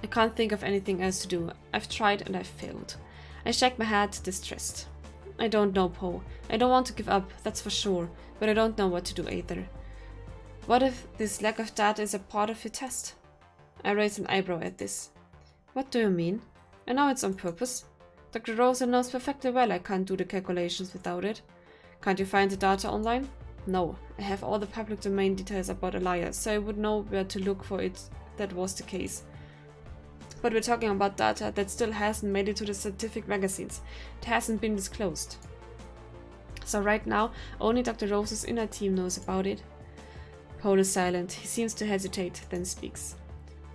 I can't think of anything else to do. I've tried and I've failed. I shake my head, distressed. I don't know, Poe. I don't want to give up, that's for sure, but I don't know what to do either. What if this lack of data is a part of your test? I raise an eyebrow at this. What do you mean? I know it's on purpose. Dr. Rosa knows perfectly well I can't do the calculations without it. Can't you find the data online? No, I have all the public domain details about Elia, so I would know where to look for it if that was the case. But we're talking about data that still hasn't made it to the scientific magazines. It hasn't been disclosed. So right now, only Dr. Rose's inner team knows about it. Paul is silent. He seems to hesitate, then speaks.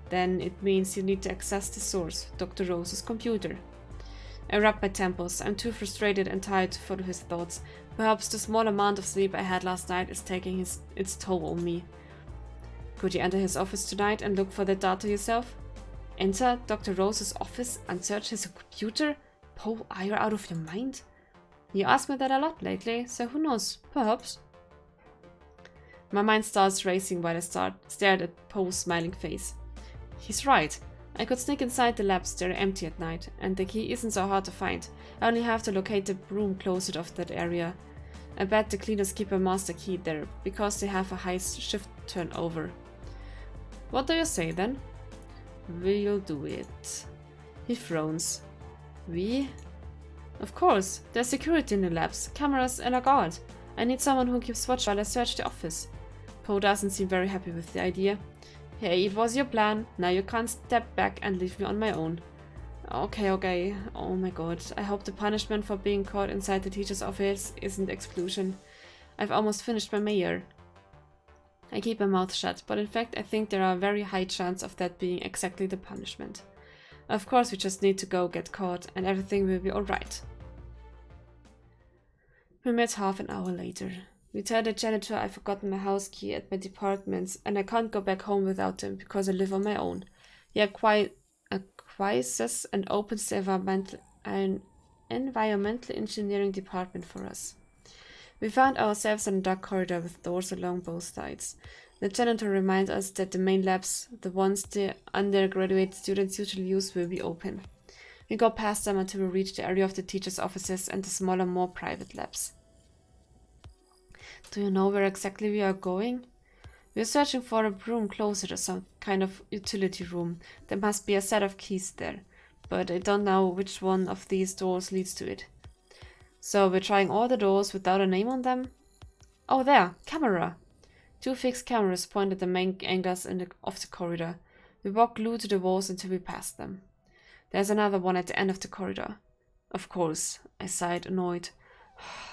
Then it means you need to access the source, Dr. Rose's computer. I rub my temples. I'm too frustrated and tired to follow his thoughts. Perhaps the small amount of sleep I had last night is taking its toll on me. Could you enter his office tonight and look for the data yourself? Enter Dr. Rose's office and search his computer? Poe, are you out of your mind? You asked me that a lot lately, so who knows? Perhaps. My mind starts racing while I stared at Poe's smiling face. He's right. I could sneak inside the labs, they're empty at night, and the key isn't so hard to find. I only have to locate the broom closet of that area. I bet the cleaners keep a master key there, because they have a high shift turnover. What do you say then? We'll do it. He frowns. We? Of course, there's security in the labs, cameras and a guard. I need someone who keeps watch while I search the office. Poe doesn't seem very happy with the idea. Hey, it was your plan. Now you can't step back and leave me on my own. Okay. Oh my god. I hope the punishment for being caught inside the teacher's office isn't exclusion. I've almost finished my mayor. I keep my mouth shut, but in fact I think there are a very high chance of that being exactly the punishment. Of course we just need to go get caught and everything will be alright. We met half an hour later. We tell the janitor I've forgotten my house key at my departments and I can't go back home without them because I live on my own. He acquiesces and opens the environmental engineering department for us. We found ourselves in a dark corridor with doors along both sides. The janitor reminds us that the main labs, the ones the undergraduate students usually use, will be open. We go past them until we reach the area of the teachers' offices and the smaller, more private labs. Do you know where exactly we are going? We are searching for a broom closet or some kind of utility room. There must be a set of keys there, but I don't know which one of these doors leads to it. So we're trying all the doors without a name on them? Oh there, camera! 2 fixed cameras point at the main angles of the corridor. We walk glued to the walls until we pass them. There's another one at the end of the corridor. Of course, I sighed, annoyed.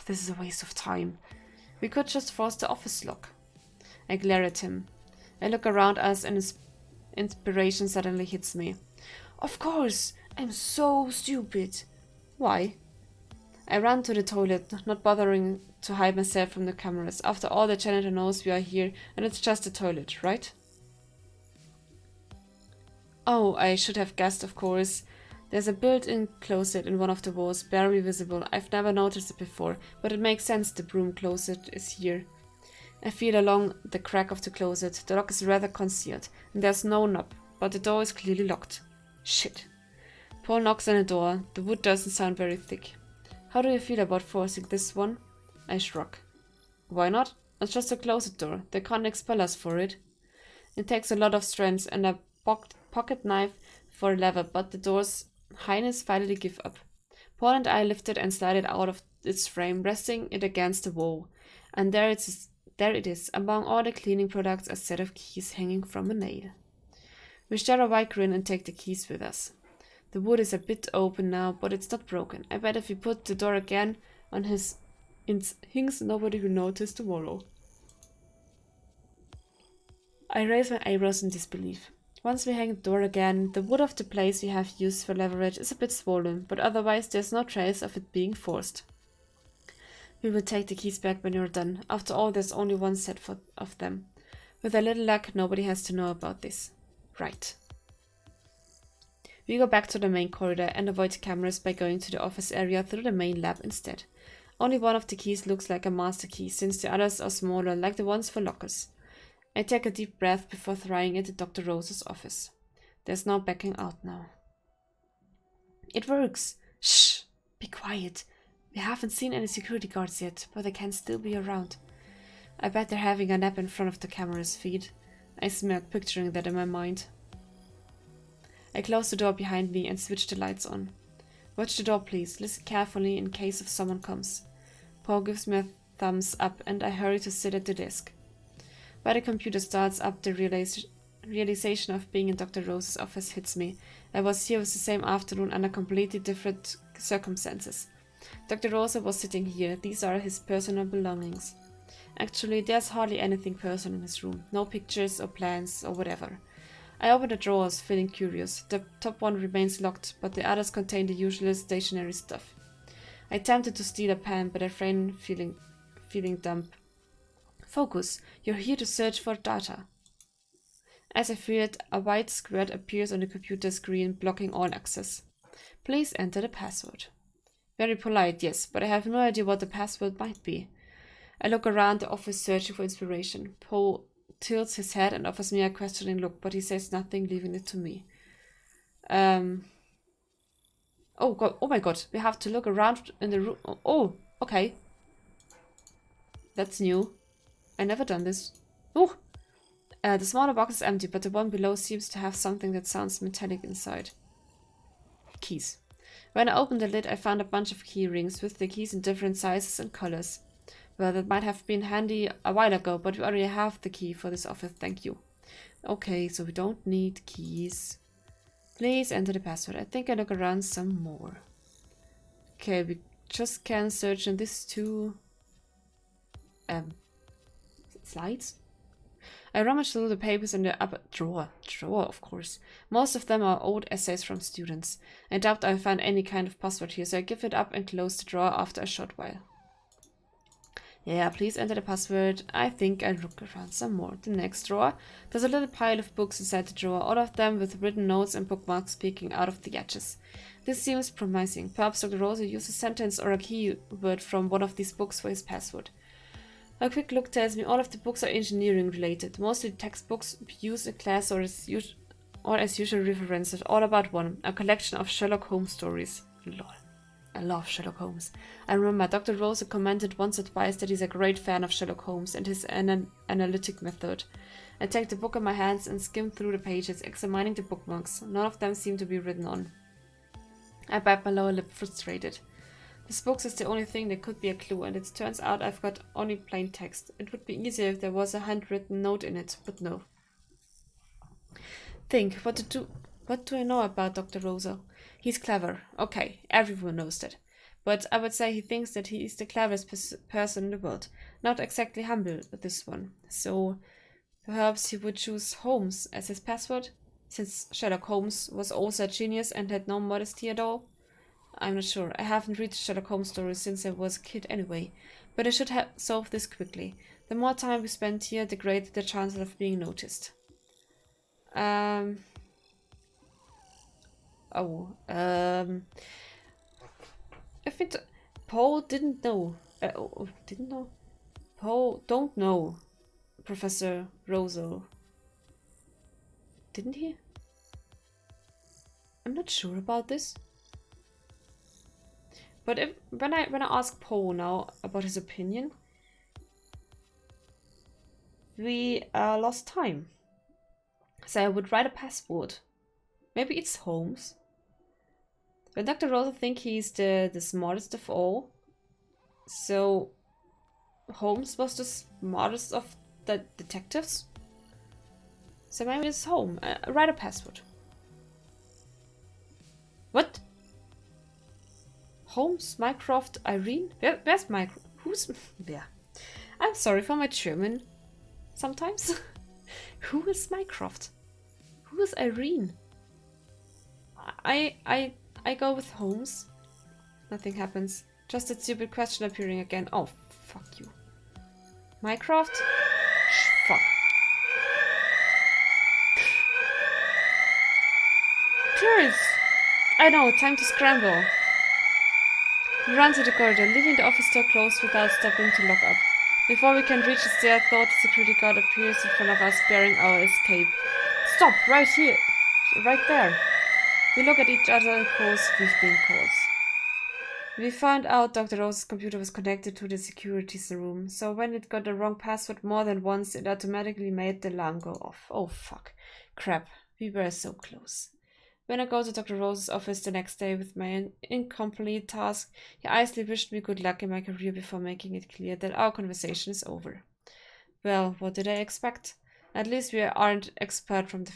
This is a waste of time. We could just force the office lock. I glare at him. I look around us and inspiration suddenly hits me. Of course! I'm so stupid! Why? I run to the toilet, not bothering to hide myself from the cameras. After all, the janitor knows we are here and it's just a toilet, right? Oh, I should have guessed, of course. There's a built-in closet in one of the walls, barely visible. I've never noticed it before, but it makes sense the broom closet is here. I feel along the crack of the closet. The lock is rather concealed, and there's no knob, but the door is clearly locked. Shit. Paul knocks on the door. The wood doesn't sound very thick. How do you feel about forcing this one? I shrug. Why not? It's just a closet door. They can't expel us for it. It takes a lot of strength and a pocket knife for a lever, but the door's highness finally give up. Paul and I lift it and slide it out of its frame, resting it against the wall. And there it is, among all the cleaning products, a set of keys hanging from a nail. We share a wide grin and take the keys with us. The wood is a bit open now, but it's not broken. I bet if we put the door again on its hinges, nobody will notice tomorrow. I raise my eyebrows in disbelief. Once we hang the door again, the wood of the place we have used for leverage is a bit swollen, but otherwise there's no trace of it being forced. We will take the keys back when you're done. After all, there's only one set of them. With a little luck, nobody has to know about this. Right. We go back to the main corridor and avoid the cameras by going to the office area through the main lab instead. Only one of the keys looks like a master key, since the others are smaller, like the ones for lockers. I take a deep breath before trying it at Dr. Rose's office. There's no backing out now. It works! Shh! Be quiet. We haven't seen any security guards yet, but they can still be around. I bet they're having a nap in front of the camera's feed. I smirk, picturing that in my mind. I close the door behind me and switch the lights on. Watch the door, please. Listen carefully in case if someone comes. Paul gives me a thumbs up and I hurry to sit at the desk. While the computer starts up, the realization of being in Dr. Rose's office hits me. I was here with the same afternoon under completely different circumstances. Dr. Rosa was sitting here. These are his personal belongings. Actually, there's hardly anything personal in his room. No pictures or plans or whatever. I open the drawers, feeling curious. The top one remains locked, but the others contain the usual stationary stuff. I attempted to steal a pen, but I refrain, feeling dumb. Focus. You're here to search for data. As I feel it, a white square appears on the computer screen, blocking all access. Please enter the password. Very polite, yes, but I have no idea what the password might be. I look around the office searching for inspiration. Poe tilts his head and offers me a questioning look, but he says nothing, leaving it to me. Oh god! Oh my god! We have to look around in the room. Oh, okay. That's new. I never done this. Oh, the smaller box is empty, but the one below seems to have something that sounds metallic inside. Keys. When I opened the lid, I found a bunch of key rings with the keys in different sizes and colors. Well, that might have been handy a while ago, but we already have the key for this office, thank you. Okay, so we don't need keys. Please enter the password. I think I look around some more. Okay, we just can search in this two slides. I rummage through the papers in the upper drawer, of course. Most of them are old essays from students. I doubt I'll find any kind of password here, so I give it up and close the drawer after a short while. Yeah, please enter the password. I think I'll look around some more. The next drawer. There's a little pile of books inside the drawer, all of them with written notes and bookmarks peeking out of the edges. This seems promising. Perhaps Dr. Rosa used a sentence or a keyword from one of these books for his password. A quick look tells me all of the books are engineering related, mostly textbooks used in class or as usual references, all about one, a collection of Sherlock Holmes stories. Lol. I love Sherlock Holmes. I remember Dr. Rosa commented once or twice that he's a great fan of Sherlock Holmes and his analytic method. I take the book in my hands and skim through the pages, examining the bookmarks. None of them seem to be written on. I bite my lower lip, frustrated. This book is the only thing that could be a clue, and it turns out I've got only plain text. It would be easier if there was a handwritten note in it, but no. Think, what do I know about Dr. Rosa? He's clever. Okay, everyone knows that. But I would say he thinks that he is the cleverest person in the world. Not exactly humble, this one. So perhaps he would choose Holmes as his password, since Sherlock Holmes was also a genius and had no modesty at all. I'm not sure. I haven't read Sherlock Holmes stories since I was a kid anyway. But I should have solved this quickly. The more time we spend here, the greater the chance of being noticed. If it... Paul didn't know. Didn't know? Paul don't know Professor Rosal. Didn't he? I'm not sure about this. But when I ask Paul now about his opinion, we lost time. So I would write a password. Maybe it's Holmes. But Dr. Rosa thinks he's the smartest of all. So Holmes was the smartest of the detectives. So maybe it's Holmes. Write a password. What? Holmes, Mycroft, Irene? Where's Mycroft? Who's there? I'm sorry for my German. Sometimes. Who is Mycroft? Who is Irene? I go with Holmes. Nothing happens. Just a stupid question appearing again. Oh, fuck you. Mycroft? Fuck. Cheers! I know, time to scramble. We run to the corridor, leaving the office door closed without stopping to lock up. Before we can reach the stair, the security guard appears in front of us, barring our escape. Stop! Right here! right there. We look at each other and pause. We've been caught. We found out Dr. Rose's computer was connected to the security room, so when it got the wrong password more than once, it automatically made the alarm go off. Oh fuck. Crap. We were so close. When I go to Dr. Rose's office the next day with my incomplete task, he honestly wished me good luck in my career before making it clear that our conversation is over. Well, what did I expect? At least we aren't expert from the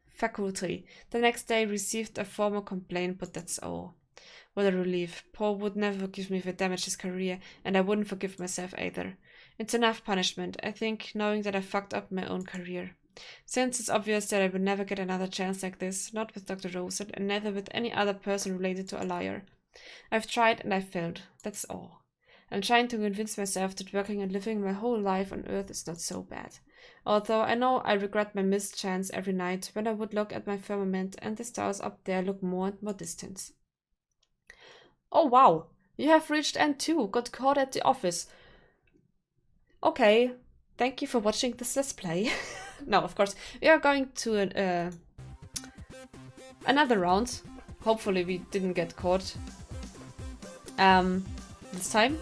faculty. The next day received a formal complaint, but that's all. What a relief. Paul would never forgive me for damaging his career, and I wouldn't forgive myself either. It's enough punishment, I think, knowing that I fucked up my own career. Since it's obvious that I would never get another chance like this, not with Dr. Rose, and neither with any other person related to a liar. I've tried and I've failed. That's all. I'm trying to convince myself that working and living my whole life on Earth is not so bad. Although I know I regret my missed chance every night when I would look at my firmament and the stars up there look more and more distant. Oh wow, you have reached N2, got caught at the office. Okay, thank you for watching this Let's Play. No, of course, we are going to another round. Hopefully we didn't get caught this time.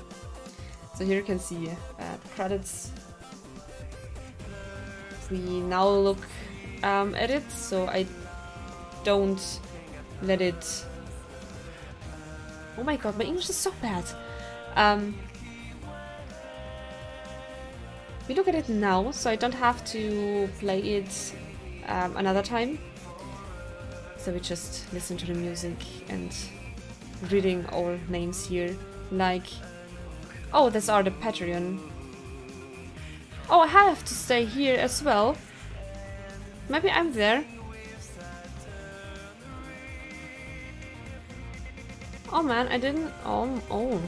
So here you can see the credits. We now look at it, so I don't let it... Oh my god, my English is so bad. We look at it now, so I don't have to play it another time. So we just listen to the music and reading all names here. Like, oh, that's our the Patreon. Oh, I have to stay here as well. Maybe I'm there. Oh man, I didn't... Oh.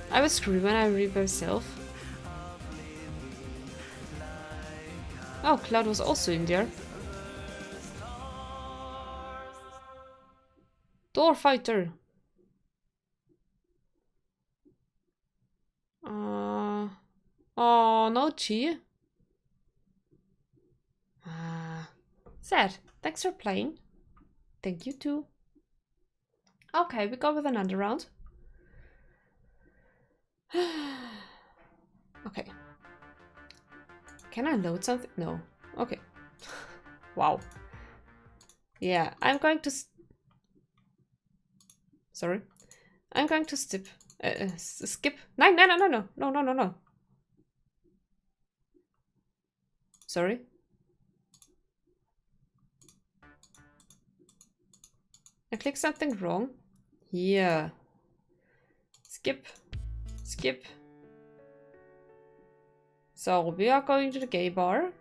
I was screwed when I read myself. Oh, Cloud was also in there. Door fighter. Oh, no Chi. Sad. Thanks for playing. Thank you too. Okay, we go with another round. Okay. Can I load something? No. Okay. Wow. Yeah, I'm going to... Sorry. I'm going to skip. Skip. No. Sorry. I clicked something wrong. Here. Skip. Skip. So we are going to the gay bar.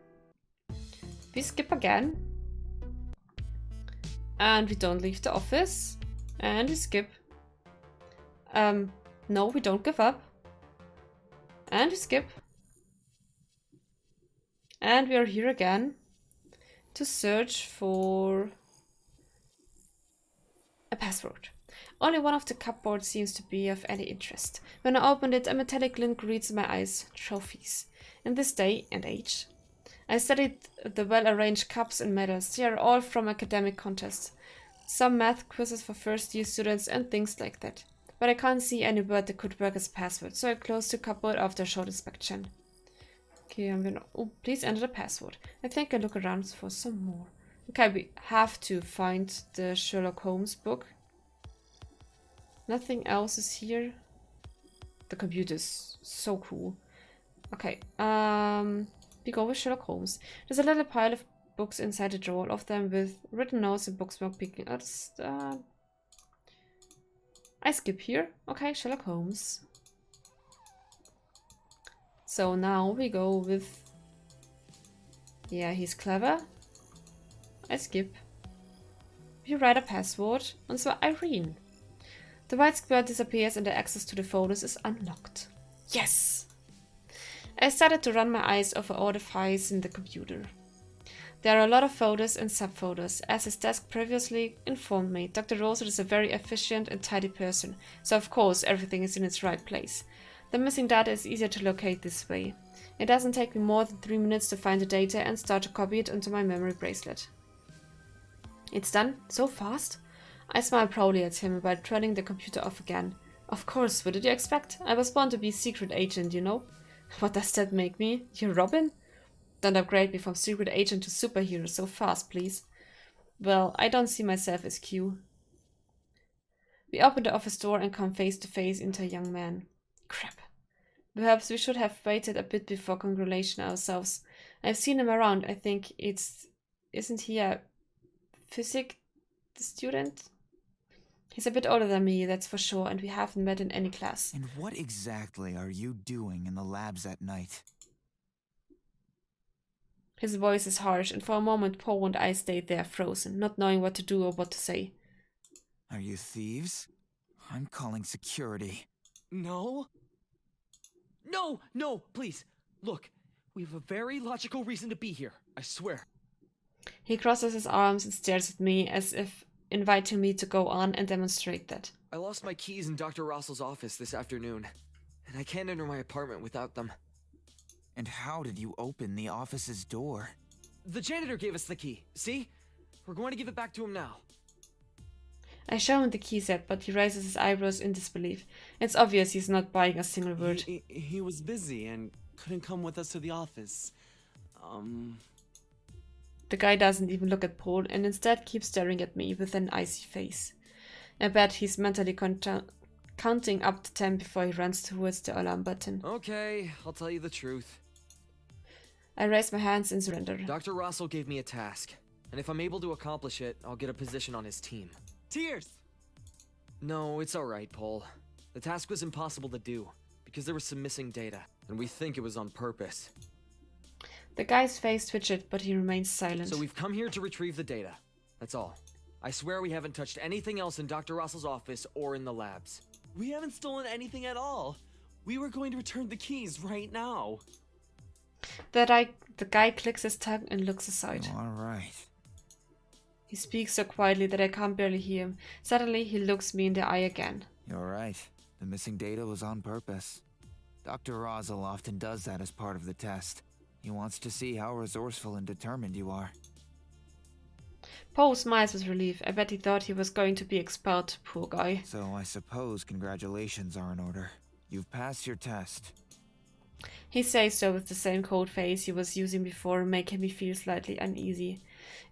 We skip again. And we don't leave the office. And we skip. No, we don't give up. And we skip. And we are here again to search for a password. Only one of the cupboards seems to be of any interest. When I opened it, a metallic glint greets my eyes. Trophies. In this day and age. I studied the well-arranged cups and medals. They are all from academic contests. Some math quizzes for first-year students and things like that. But I can't see any word that could work as password, so I closed the cupboard after a short inspection. Okay, I'm gonna... Oh, please enter the password. I think I'll look around for some more. Okay, we have to find the Sherlock Holmes book. Nothing else is here. The computer's so cool. Okay, we go with Sherlock Holmes. There's a little pile of books inside the drawer, all of them with written notes and bookmark peeking out. I skip here. Okay, Sherlock Holmes. So now we go with... Yeah, he's clever. I skip. We write a password, and so Irene. The white square disappears and the access to the photos is unlocked. Yes! I started to run my eyes over all the files in the computer. There are a lot of photos and subfolders. As his desk previously informed me, Dr. Roser is a very efficient and tidy person, so of course everything is in its right place. The missing data is easier to locate this way. It doesn't take me more than 3 minutes to find the data and start to copy it onto my memory bracelet. It's done? So fast? I smile proudly at him while turning the computer off again. Of course, what did you expect? I was born to be a secret agent, you know? What does that make me? You're Robin? Don't upgrade me from secret agent to superhero so fast, please. Well, I don't see myself as Q. We open the office door and come face to face into a young man. Crap. Perhaps we should have waited a bit before congratulating ourselves. I've seen him around. I think isn't he a physics student? He's a bit older than me, that's for sure, and we haven't met in any class. And what exactly are you doing in the labs at night? His voice is harsh, and for a moment Poe and I stayed there frozen, not knowing what to do or what to say. Are you thieves? I'm calling security. No? No, please. Look, we have a very logical reason to be here, I swear. He crosses his arms and stares at me as if inviting me to go on and demonstrate that. I lost my keys in Dr. Russell's office this afternoon, and I can't enter my apartment without them. And how did you open the office's door? The janitor gave us the key, see? We're going to give it back to him now. I show him the key set, but he raises his eyebrows in disbelief. It's obvious he's not buying a single word. He was busy and couldn't come with us to the office. The guy doesn't even look at Paul and instead keeps staring at me with an icy face. I bet he's mentally counting up to 10 before he runs towards the alarm button. Okay, I'll tell you the truth. I raise my hands in surrender. Dr. Russell gave me a task, and if I'm able to accomplish it, I'll get a position on his team. Tears! No, it's alright, Paul. The task was impossible to do, because there was some missing data, and we think it was on purpose. The guy's face twitched, but he remains silent. So we've come here to retrieve the data. That's all. I swear we haven't touched anything else in Dr. Russell's office or in the labs. We haven't stolen anything at all. We were going to return the keys right now. The guy clicks his tongue and looks aside. All right. He speaks so quietly that I can't barely hear him. Suddenly, he looks me in the eye again. You're right. The missing data was on purpose. Dr. Russell often does that as part of the test. He wants to see how resourceful and determined you are. Poe smiles with relief. I bet he thought he was going to be expelled, poor guy. So I suppose congratulations are in order. You've passed your test. He says so with the same cold face he was using before, making me feel slightly uneasy.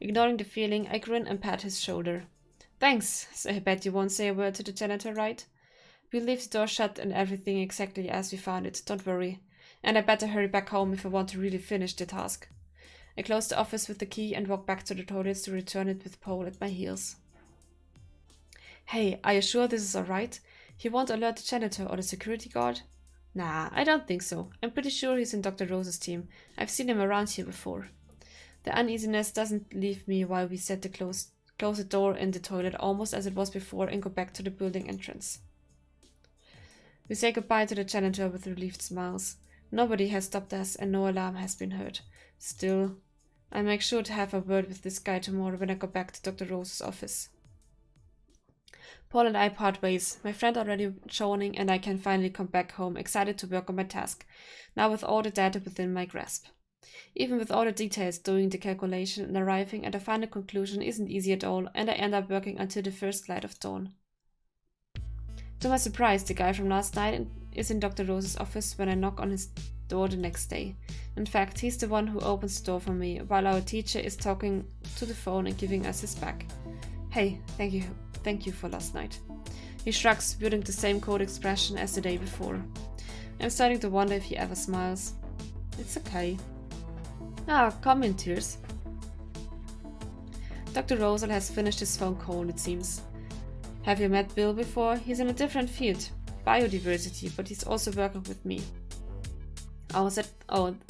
Ignoring the feeling, I grin and pat his shoulder. Thanks, so I bet you won't say a word to the janitor, right? We'll leave the door shut and everything exactly as we found it, don't worry. And I better hurry back home if I want to really finish the task. I close the office with the key and walk back to the toilets to return it with Paul at my heels. Hey, are you sure this is alright? He won't alert the janitor or the security guard? Nah, I don't think so. I'm pretty sure he's in Dr. Rose's team. I've seen him around here before. The uneasiness doesn't leave me while we set the close the door in the toilet almost as it was before and go back to the building entrance. We say goodbye to the janitor with relieved smiles. Nobody has stopped us and no alarm has been heard. Still, I make sure to have a word with this guy tomorrow when I go back to Dr. Rose's office. Paul and I part ways, my friend already joining, and I can finally come back home, excited to work on my task, now with all the data within my grasp. Even with all the details, doing the calculation and arriving at a final conclusion isn't easy at all, and I end up working until the first light of dawn. To my surprise, the guy from last night is in Dr. Rose's office when I knock on his door the next day. In fact, he's the one who opens the door for me, while our teacher is talking to the phone and giving us his back. Hey, thank you for last night. He shrugs, building the same cold expression as the day before. I'm starting to wonder if he ever smiles. It's okay. Come in, Tears. Dr. Rosal has finished his phone call, it seems. Have you met Bill before? He's in a different field, biodiversity, but he's also working with me.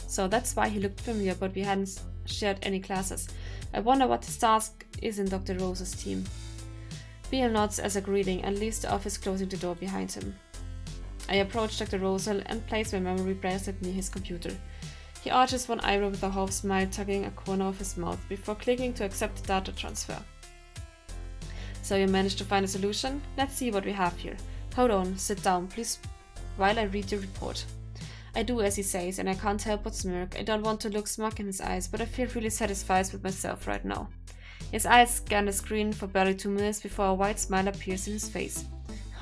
So that's why he looked familiar, but we hadn't shared any classes. I wonder what his task is in Dr. Rose's team. Bill nods as a greeting and leaves the office, closing the door behind him. I approach Dr. Rosal and place my memory bracelet near his computer. He arches one eyebrow with a half smile, tugging a corner of his mouth before clicking to accept the data transfer. So you managed to find a solution? Let's see what we have here. Hold on, sit down, please, while I read your report. I do as he says, and I can't help but smirk. I don't want to look smug in his eyes, but I feel really satisfied with myself right now. His eyes scan the screen for barely 2 minutes before a wide smile appears in his face.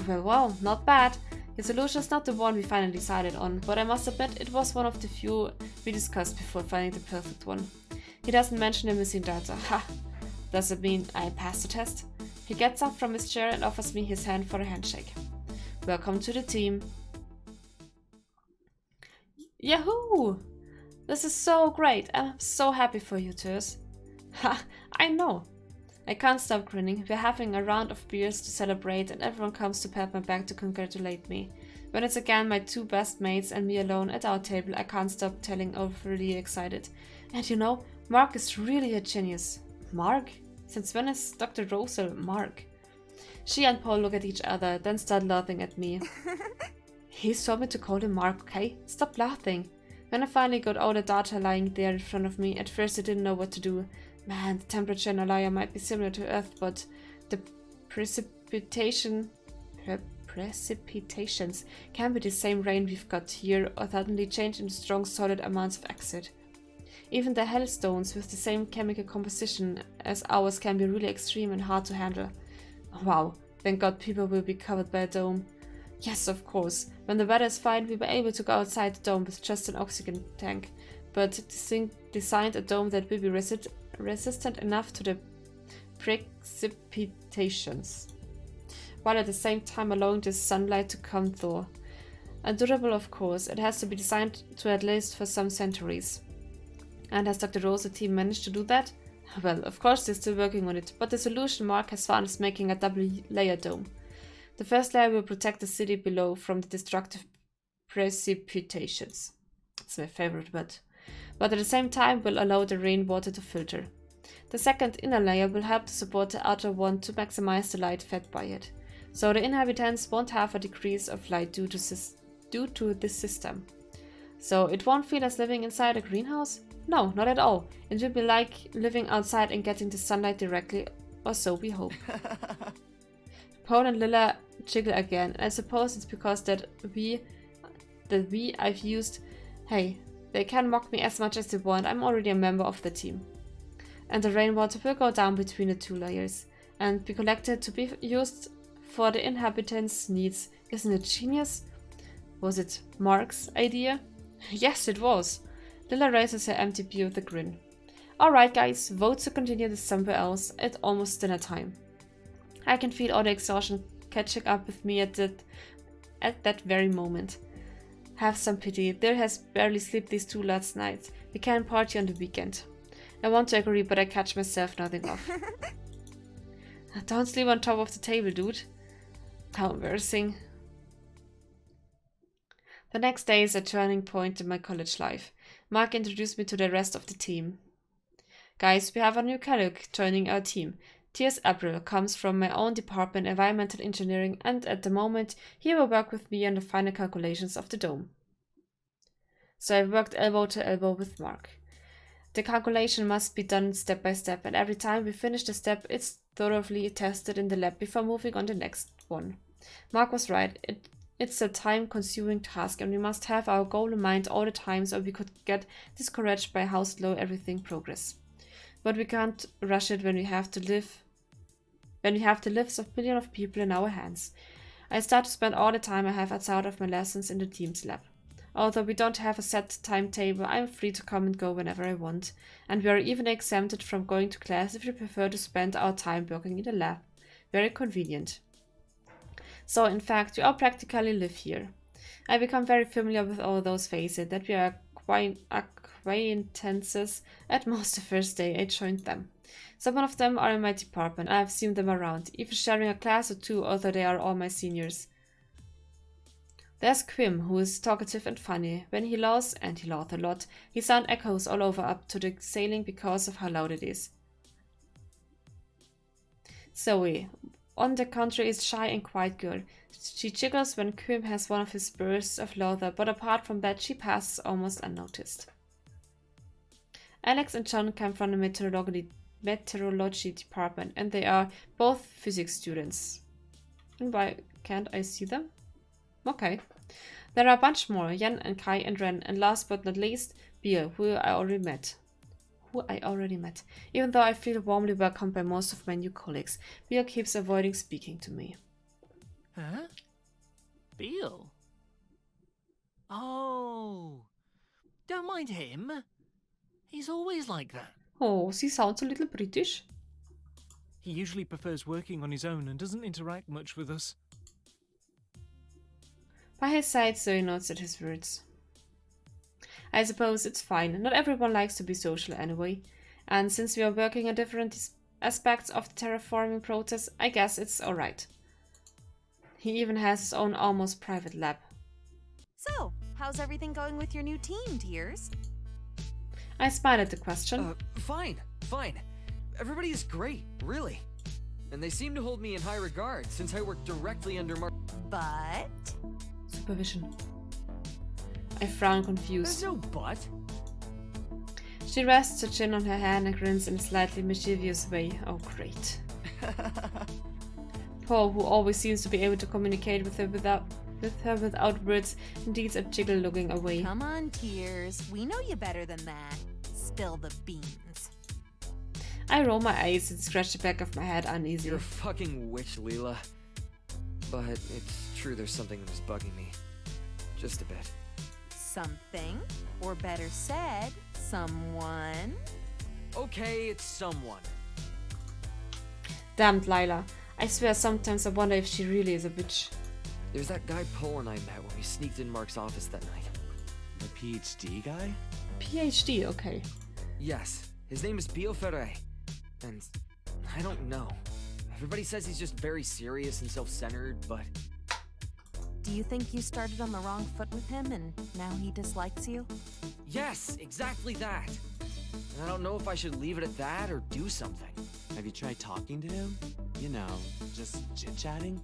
Well, not bad. His solution is not the one we finally decided on, but I must admit it was one of the few we discussed before finding the perfect one. He doesn't mention the missing data. Ha! Does it mean I passed the test? He gets up from his chair and offers me his hand for a handshake. Welcome to the team. Yahoo! This is so great. I'm so happy for you, Turs. Ha! I know. I can't stop grinning. We're having a round of beers to celebrate and everyone comes to pat my back to congratulate me. When it's again my 2 best mates and me alone at our table, I can't stop telling overly excited. And you know, Mark is really a genius. Mark? Since when is Dr. Rosal Mark? She and Paul look at each other, then start laughing at me. He told me to call him Mark, okay? Stop laughing. When I finally got all the data lying there in front of me, at first I didn't know what to do. Man, the temperature in Alaya might be similar to Earth, but the precipitations can be the same rain we've got here or suddenly change into strong solid amounts of acid. Even the hailstones with the same chemical composition as ours can be really extreme and hard to handle. Wow, thank God people will be covered by a dome. Yes, of course. When the weather is fine, we were able to go outside the dome with just an oxygen tank. But this thing designed a dome that will be resistant enough to the precipitations, while at the same time allowing the sunlight to come through. And durable, of course. It has to be designed to at least for some centuries. And has Dr. Rose's team managed to do that? Well, of course they're still working on it, but the solution Mark has found is making a double-layer dome. The first layer will protect the city below from the destructive precipitations. It's my favorite word. But at the same time will allow the rainwater to filter. The second inner layer will help to support the outer one to maximize the light fed by it. So the inhabitants won't have a decrease of light due to this system. So it won't feel as living inside a greenhouse? No, not at all. It will be like living outside and getting the sunlight directly, or so we hope. Paul and Lilla jiggle again, and I suppose it's because that we I've used. Hey, they can mock me as much as they want, I'm already a member of the team. And the rainwater will go down between the 2 layers, and be collected to be used for the inhabitants' needs. Isn't it genius? Was it Mark's idea? Yes, it was. Lilla raises her empty beer with a grin. Alright guys, vote to continue this somewhere else. It's almost dinner time. I can feel all the exhaustion catching up with me at that very moment. Have some pity, Dil has barely slept these 2 last nights. We can party on the weekend. I want to agree, but I catch myself nodding off. Don't sleep on top of the table, dude. How embarrassing. The next day is a turning point in my college life. Mark introduced me to the rest of the team. Guys, we have a new colleague joining our team. T.S. April comes from my own department, environmental engineering, and at the moment he will work with me on the final calculations of the dome. So I worked elbow to elbow with Mark. The calculation must be done step by step, and every time we finish the step, it's thoroughly tested in the lab before moving on to the next one. Mark was right. It's a time-consuming task, and we must have our goal in mind all the time, or we could get discouraged by how slow everything progresses. But we can't rush it when we have the lives of millions of people in our hands. I start to spend all the time I have outside of my lessons in the team's lab. Although we don't have a set timetable, I'm free to come and go whenever I want, and we are even exempted from going to class if we prefer to spend our time working in the lab. Very convenient. So in fact, we all practically live here. I become very familiar with all those faces, that we are acquaintances at most the first day I joined them. Some of them are in my department, I have seen them around, even sharing a class or 2, although they are all my seniors. There's Quim, who is talkative and funny. When he laughs, and he laughs a lot, his sound echoes all over up to the ceiling because of how loud it is. Zoe, on the contrary, is shy and quiet girl. She jiggles when Quim has one of his bursts of laughter, but apart from that, she passes almost unnoticed. Alex and John come from the meteorology department, and they are both physics students. And why can't I see them? Okay. There are a bunch more, Yen and Kai and Ren, and last but not least, Beer, who I already met. Even though I feel warmly welcomed by most of my new colleagues, Beer keeps avoiding speaking to me. Huh? Beale? Oh, don't mind him. He's always like that. Oh, she sounds a little British. He usually prefers working on his own and doesn't interact much with us. By his side, Zoe nods at his words. I suppose it's fine. Not everyone likes to be social anyway. And since we are working on different aspects of the terraforming process, I guess it's alright. He even has his own almost private lab. So, how's everything going with your new team, Tears? I smile at the question. Fine. Everybody is great, really. And they seem to hold me in high regard since I work directly under But... Supervision. I frown There's confused. no but. She rests her chin on her hand and grins in a slightly mischievous way. Oh, great. Paul, who always seems to be able to communicate with her without words, indeed a jiggle looking away. Come on, Tears. We know you better than that. Spill the beans. I roll my eyes and scratch the back of my head uneasily. You're a fucking witch, Leela. But it's true there's something that's bugging me. Just a bit. Something, or better said, someone. Okay, it's someone. Damned Lila. I swear sometimes I wonder if she really is a bitch. There's that guy Paul and I met when we sneaked in Mark's office that night. The PhD guy? PhD, okay. Yes, his name is Pio Ferre. And I don't know. Everybody says he's just very serious and self-centered, but... Do you think you started on the wrong foot with him and now he dislikes you? Yes, exactly that. And I don't know if I should leave it at that or do something. Have you tried talking to him? You know, just chit-chatting?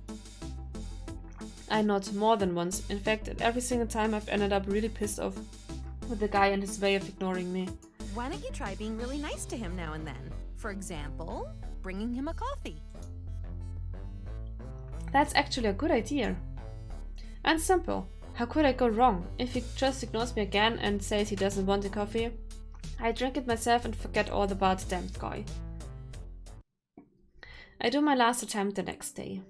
I nod more than once. In fact, at every single time I've ended up really pissed off with the guy and his way of ignoring me. Why don't you try being really nice to him now and then? For example, bringing him a coffee. That's actually a good idea. And simple. How could I go wrong? If he just ignores me again and says he doesn't want a coffee, I drink it myself and forget all about the damned guy. I do my last attempt the next day.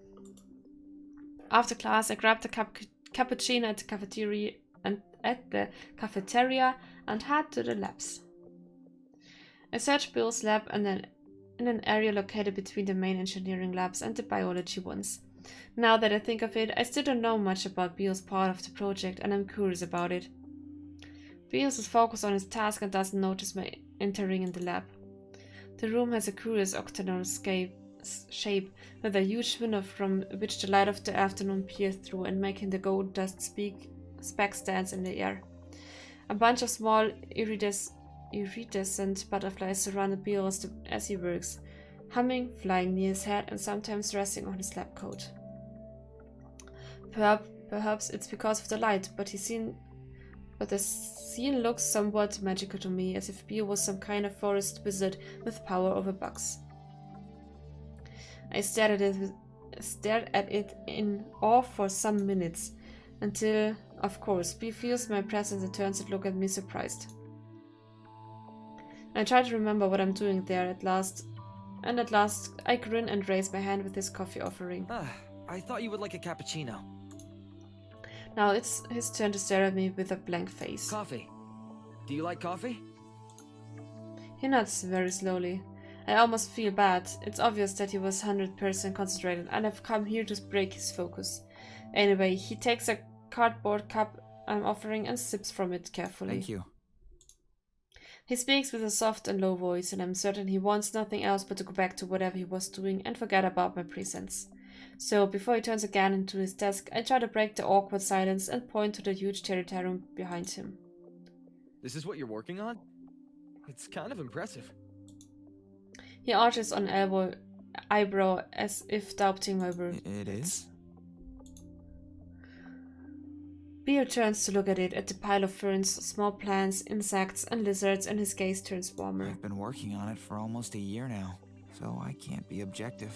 After class, I grab the cappuccino at the cafeteria and head to the labs. I search Bill's lab and then in an area located between the main engineering labs and the biology ones. Now that I think of it, I still don't know much about Beale's part of the project and I'm curious about it. Beale is focused on his task and doesn't notice my entering in the lab. The room has a curious octagonal shape with a huge window from which the light of the afternoon peers through and making the gold dust specks dance in the air. A bunch of small iridescent butterflies surround Beale as he works, humming, flying near his head and sometimes resting on his lab coat. Perhaps it's because of the light, but the scene looks somewhat magical to me, as if Beale was some kind of forest wizard with power over bugs. I stared at it in awe for some minutes, until, of course, Beale feels my presence and turns to look at me surprised. I try to remember what I'm doing there at last I grin and raise my hand with his coffee offering. I thought you would like a cappuccino. Now it's his turn to stare at me with a blank face. Coffee. Do you like coffee? He nods very slowly. I almost feel bad. It's obvious that he was 100% concentrated and I've come here to break his focus. Anyway, he takes a cardboard cup I'm offering and sips from it carefully. Thank you. He speaks with a soft and low voice, and I'm certain he wants nothing else but to go back to whatever he was doing and forget about my presence. So, before he turns again into his desk, I try to break the awkward silence and point to the huge territarium behind him. This is what you're working on? It's kind of impressive. He arches an eyebrow as if doubting my words. It is? Beale turns to look at it, at the pile of ferns, small plants, insects, and lizards, and his gaze turns warmer. I've been working on it for almost a year now, so I can't be objective.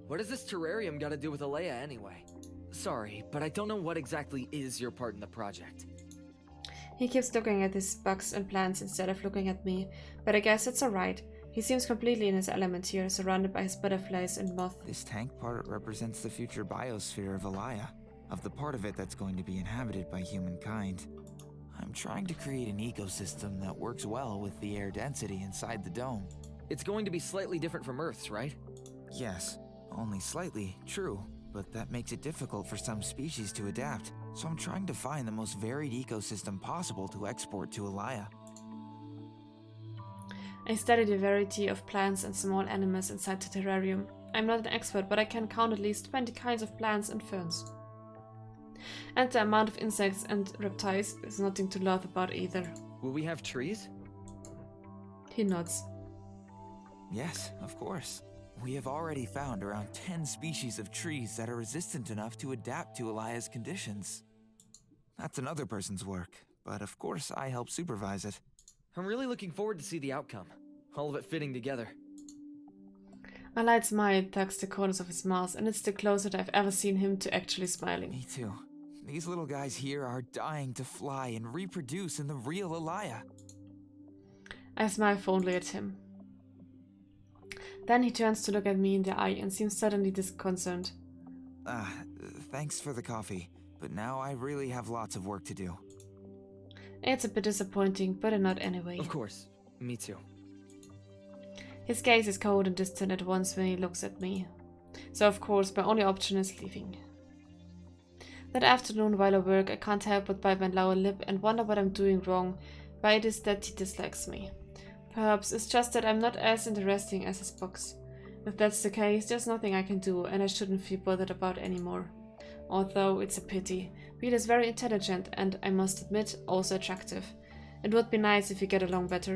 What does this terrarium got to do with Alea anyway? Sorry, but I don't know what exactly is your part in the project. He keeps looking at his bugs and plants instead of looking at me, but I guess it's alright. He seems completely in his element here, surrounded by his butterflies and moths. This tank part represents the future biosphere of Alaya, of the part of it that's going to be inhabited by humankind. I'm trying to create an ecosystem that works well with the air density inside the dome. It's going to be slightly different from Earth's, right? Yes, only slightly, true, but that makes it difficult for some species to adapt, so I'm trying to find the most varied ecosystem possible to export to Alaya. I study the variety of plants and small animals inside the terrarium. I'm not an expert, but I can count at least 20 kinds of plants and ferns. And the amount of insects and reptiles is nothing to laugh about either. Will we have trees? He nods. Yes, of course. We have already found around 10 species of trees that are resistant enough to adapt to Alaya's conditions. That's another person's work, but of course I help supervise it. I'm really looking forward to see the outcome. All of it fitting together. A light smile tugs the corners of his mouth, and it's the closest I've ever seen him to actually smiling. Me too. These little guys here are dying to fly and reproduce in the real Alaya. I smile fondly at him. Then he turns to look at me in the eye and seems suddenly disconcerted. Thanks for the coffee, but now I really have lots of work to do. It's a bit disappointing, but a nod anyway. Of course. Me too. His gaze is cold and distant at once when he looks at me. So of course my only option is leaving. That afternoon while at work I can't help but bite my lower lip and wonder what I'm doing wrong, why it is that he dislikes me. Perhaps it's just that I'm not as interesting as his books. If that's the case, there's nothing I can do and I shouldn't feel bothered about anymore. Although it's a pity. Pete is very intelligent and, I must admit, also attractive. It would be nice if we get along better.